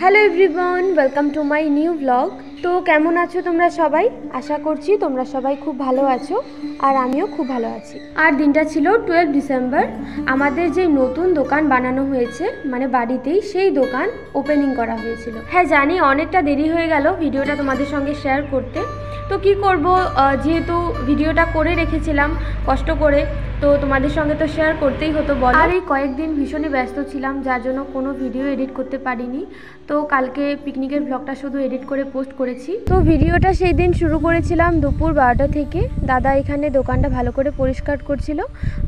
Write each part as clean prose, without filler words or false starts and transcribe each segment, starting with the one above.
Hello everyone, welcome to my new blog. তো কেমন আছো তোমরা সবাই? আশা করছি তোমরা সবাই খুব ভালো আছো, আর আমিও খুব ভালো আছি। আর দিনটা ছিল 12 ডিসেম্বর। আমাদের যে নতুন দোকান বানানো হয়েছে মানে বাড়িতেই, সেই দোকান ওপেনিং করা হয়েছিল। হ্যাঁ জানি অনেকটা দেরি হয়ে গেল ভিডিওটা তোমাদের সঙ্গে শেয়ার করতে, তো কি করব, যেহেতু ভিডিওটা করে রেখেছিলাম কষ্ট করে, তো তোমাদের সঙ্গে তো শেয়ার করতেই হতো বলো। আর এই কয়েকদিন ভীষণই ব্যস্ত ছিলাম, যার জন্য কোনো ভিডিও এডিট করতে পারিনি। তো কালকে পিকনিকের ব্লগটা শুধু এডিট করে পোস্ট করেছি। তো ভিডিওটা সেই দিন শুরু করেছিলাম দুপুর 12টা থেকে। দাদা এখানে দোকানটা ভালো করে পরিষ্কার করছিল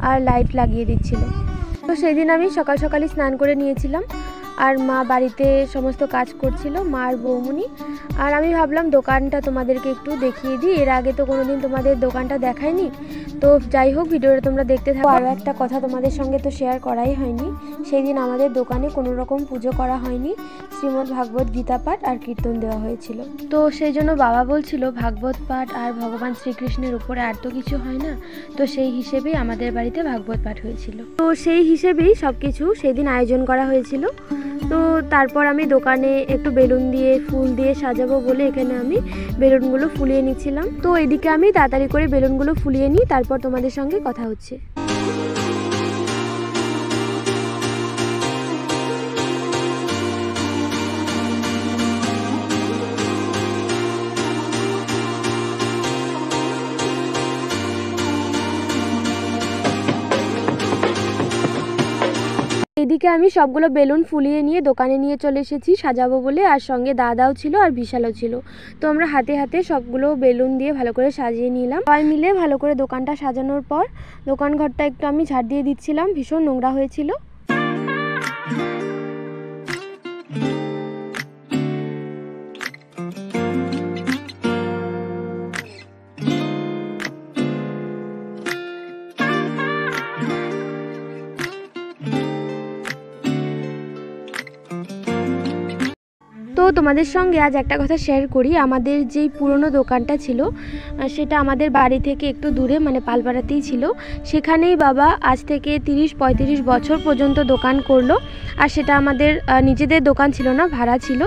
আর লাইট লাগিয়ে দিচ্ছিল। তো সেই দিন আমি সকাল সকালই স্নান করে নিয়েছিলাম, আর মা বাড়িতে সমস্ত কাজ করছিল, মা আর বৌমনি। আর আমি ভাবলাম দোকানটা তোমাদেরকে একটু দেখিয়ে দিই, এর আগে তো কোনোদিন তোমাদের দোকানটা দেখাইনি। তো যাই হোক, ভিডিওটা তোমরা দেখতে থাকো। আরও একটা কথা তোমাদের সঙ্গে তো শেয়ার করাই হয়নি, সেই দিন আমাদের দোকানে কোনো রকম পুজো করা হয়নি, শ্রীমদ্ ভাগবত গীতা পাঠ আর কীর্তন দেওয়া হয়েছিল। তো সেই জন্য বাবা বলছিল ভাগবত পাঠ আর ভগবান শ্রীকৃষ্ণের উপরে আর তো কিছু হয় না, তো সেই হিসেবেই আমাদের বাড়িতে ভাগবত পাঠ হয়েছিল। তো সেই হিসেবেই সব কিছু সেই দিন আয়োজন করা হয়েছিল। তো তারপর আমি দোকানে একটু বেলুন দিয়ে ফুল দিয়ে সাজাবো বলে এখানে আমি বেলুনগুলো ফুলিয়ে নিচ্ছিলাম। তো এদিকে আমি তাড়াতাড়ি করে বেলুনগুলো ফুলিয়ে নিই, তারপর তোমাদের সঙ্গে কথা হচ্ছে। এদিকে আমি সবগুলো বেলুন ফুলিয়ে নিয়ে দোকানে নিয়ে চলে এসেছি সাজাবো বলে, আর সঙ্গে দাদাও ছিল আর বিশালও ছিল। তো আমরা হাতে হাতে সবগুলো বেলুন দিয়ে ভালো করে সাজিয়ে নিলাম। সবাই মিলে ভালো করে দোকানটা সাজানোর পর দোকান ঘরটা একটু আমি ঝাড় দিয়ে দিচ্ছিলাম, ভীষণ নোংরা হয়েছিল। তো তোমাদের সঙ্গে আজ একটা কথা শেয়ার করি। আমাদের যেই পুরনো দোকানটা ছিল সেটা আমাদের বাড়ি থেকে একটু দূরে, মানে পালপাড়াতেই ছিল। সেখানেই বাবা আজ থেকে 30-35 বছর পর্যন্ত দোকান করলো, আর সেটা আমাদের নিজেদের দোকান ছিল না, ভাড়া ছিল।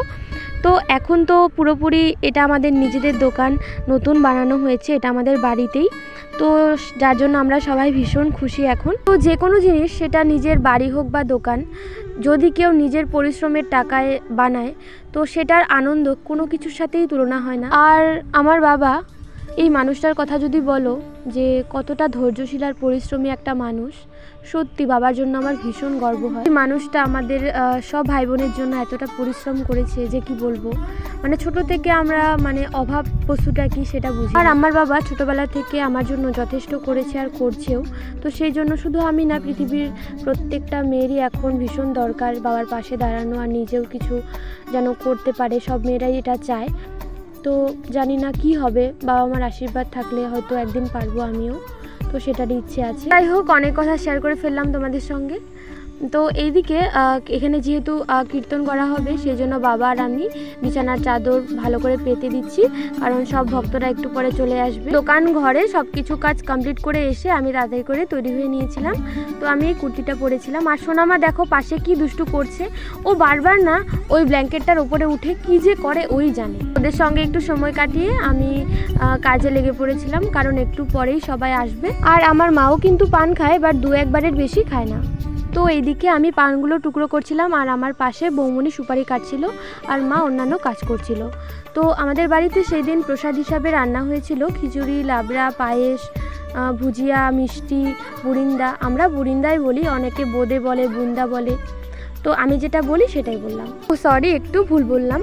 তো এখন তো পুরোপুরি এটা আমাদের নিজেদের দোকান, নতুন বানানো হয়েছে, এটা আমাদের বাড়িতেই। তো যার জন্য আমরা সবাই ভীষণ খুশি এখন। তো যে কোনো জিনিস, সেটা নিজের বাড়ি হোক বা দোকান, যদি কেউ নিজের পরিশ্রমের টাকায় বানায় তো সেটার আনন্দ কোনো কিছুর সাথেই তুলনা হয় না। আর আমার বাবা, এই মানুষটার কথা যদি বলো যে কতটা ধৈর্যশীল আর পরিশ্রমী একটা মানুষ, সত্যি বাবার জন্য আমার ভীষণ গর্ব হয়। এই মানুষটা আমাদের সব ভাই বোনের জন্য এতটা পরিশ্রম করেছে যে কি বলবো, মানে ছোট থেকে আমরা মানে অভাব বস্তুটা কি সেটা বুঝি। আর আমার বাবা ছোটবেলা থেকে আমার জন্য যথেষ্ট করেছে আর করছেও। তো সেই জন্য শুধু আমি না, পৃথিবীর প্রত্যেকটা মেয়েরই এখন ভীষণ দরকার বাবার পাশে দাঁড়ানো, আর নিজেও কিছু যেন করতে পারে। সব মেয়েরাই এটা চায়। তো জানি না কি হবে, বাবা মার আশীর্বাদ থাকলে হয়তো একদিন পারবো আমিও, তো সেটারই ইচ্ছে আছে। যাই হোক, অনেক কথা শেয়ার করে ফেললাম তোমাদের সঙ্গে। তো এইদিকে এখানে যেহেতু কীর্তন করা হবে, সেই জন্য বাবা আর আমি বিছানার চাদর ভালো করে পেতে দিচ্ছি, কারণ সব ভক্তরা একটু পরে চলে আসবে। দোকান ঘরে সব কিছু কাজ কমপ্লিট করে এসে আমি তাড়াতাড়ি করে তৈরি হয়ে নিয়েছিলাম। তো আমি এই কুর্তিটা পরেছিলাম, আর সোনামা দেখো পাশে কি দুষ্টু করছে। ও বারবার না ওই ব্ল্যাঙ্কেটটার উপরে উঠে কি যে করে ওই জানে। ওদের সঙ্গে একটু সময় কাটিয়ে আমি কাজে লেগে পড়েছিলাম, কারণ একটু পরেই সবাই আসবে। আর আমার মাও কিন্তু পান খায়, বাট 2-1 বারের বেশি খায় না। তো এইদিকে আমি পানগুলো টুকরো করছিলাম, আর আমার পাশে বৌমনি সুপারি কাটছিল, আর মা অন্যান্য কাজ করছিল। তো আমাদের বাড়িতে সেই দিন প্রসাদ হিসাবে রান্না হয়েছিল খিচুড়ি, লাবড়া, পায়েস, ভুজিয়া, মিষ্টি, বুরিন্দা। আমরা বুরিন্দাই বলি, অনেকে বোঁদে বলে, বুন্দা বলে। তো আমি যেটা বলি সেটাই বললাম। ও সরি, একটু ভুল বললাম।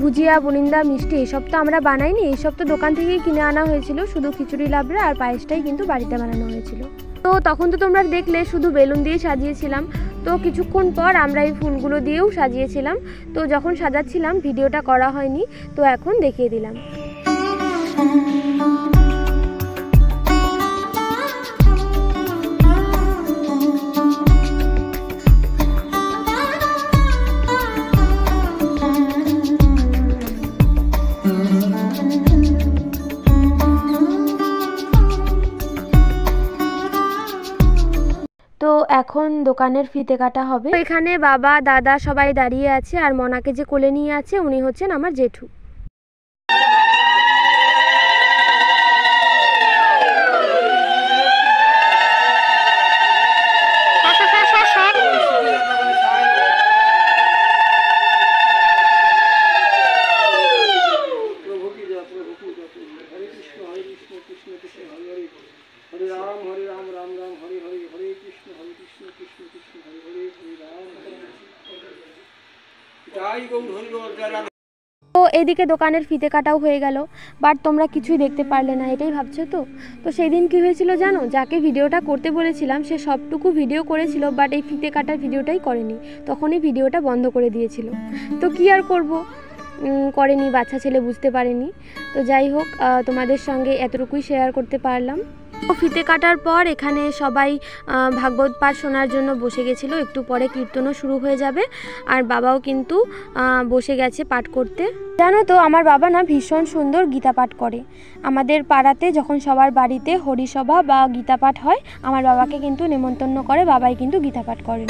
ভুজিয়া, বুরিন্দা, মিষ্টি এইসব তো আমরা বানাইনি, এইসব তো দোকান থেকেই কিনে আনা হয়েছিল। শুধু খিচুড়ি, লাবড়া আর পায়েসটাই কিন্তু বাড়িতে বানানো হয়েছিল। তো তখন তো তোমরা দেখলে শুধু বেলুন দিয়ে সাজিয়েছিলাম, তো কিছুক্ষণ পর আমরা এই ফুলগুলো দিয়েও সাজিয়েছিলাম। তো যখন সাজাচ্ছিলাম ভিডিওটা করা হয়নি, তো এখন দেখিয়ে দিলাম। এখন দোকানের ফিতে কাটা হবে। এখানে বাবা দাদা সবাই দাঁড়িয়ে আছে, আর মনাকে যে কোলে নিয়ে আছে উনি হচ্ছেন আমার জেঠু। তো এদিকে দোকানের ফিতে কাটাও হয়ে গেল, বাট তোমরা কিছুই দেখতে পারলে না, এটাই ভাবছো তো। তো সেই দিন কী হয়েছিল জানো, যাকে ভিডিওটা করতে বলেছিলাম সে সবটুকু ভিডিও করেছিল, বাট এই ফিতে কাটার ভিডিওটাই করেনি, তখনই ভিডিওটা বন্ধ করে দিয়েছিল। তো কী আর করব, করেনি, বাচ্চা ছেলে বুঝতে পারেনি। তো যাই হোক, তোমাদের সঙ্গে এতটুকুই শেয়ার করতে পারলাম। তো ফিতে কাটার পর এখানে সবাই ভাগবত পাঠ শোনার জন্য বসে গেছিলো, একটু পরে কীর্তনও শুরু হয়ে যাবে, আর বাবাও কিন্তু বসে গেছে পাঠ করতে। জানো তো আমার বাবা না ভীষণ সুন্দর গীতা পাঠ করে। আমাদের পাড়াতে যখন সবার বাড়িতে হরিসভা বা গীতা পাঠ হয়, আমার বাবাকে কিন্তু নেমন্তন্ন করে, বাবাই কিন্তু গীতা পাঠ করেন।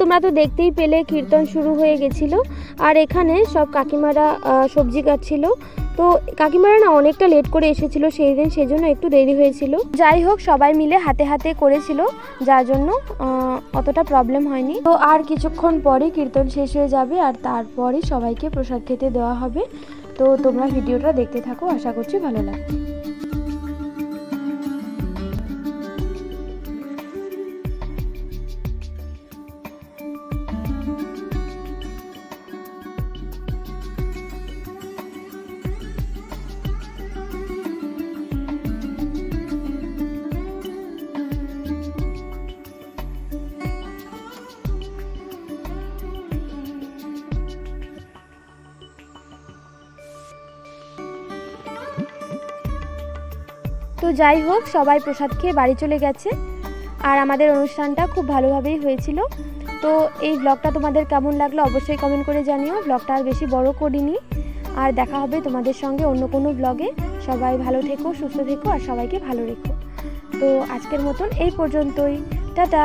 তোমরা তো দেখতেই পেলে কীর্তন শুরু হয়ে গেছিল, আর এখানে সব কাকিমারা সবজি কাটছিল। তো কাকিমারা না অনেকটা লেট করে এসেছিল সেই দিন, সেই জন্য একটু দেরি হয়েছিল। যাই হোক, সবাই মিলে হাতে হাতে করেছিল, যার জন্য অতটা প্রবলেম হয়নি। তো আর কিছুক্ষণ পরেই কীর্তন শেষ হয়ে যাবে, আর তারপরেই সবাইকে প্রসাদ খেতে দেওয়া হবে। তো তোমরা ভিডিওটা দেখতে থাকো, আশা করছি ভালো লাগবে। তো যাই হোক, সবাই প্রসাদ খেয়ে বাড়ি চলে গেছে, আর আমাদের অনুষ্ঠানটা খুব ভালোভাবেই হয়েছিল। তো এই ব্লগটা তোমাদের কেমন লাগলো অবশ্যই কমেন্ট করে জানিও। ব্লগটা আর বেশি বড় করিনি, আর দেখা হবে তোমাদের সঙ্গে অন্য কোনো ব্লগে। সবাই ভালো থেকো, সুস্থ থেকো, আর সবাইকে ভালো রেখো। তো আজকের মতন এই পর্যন্তই, টাটা।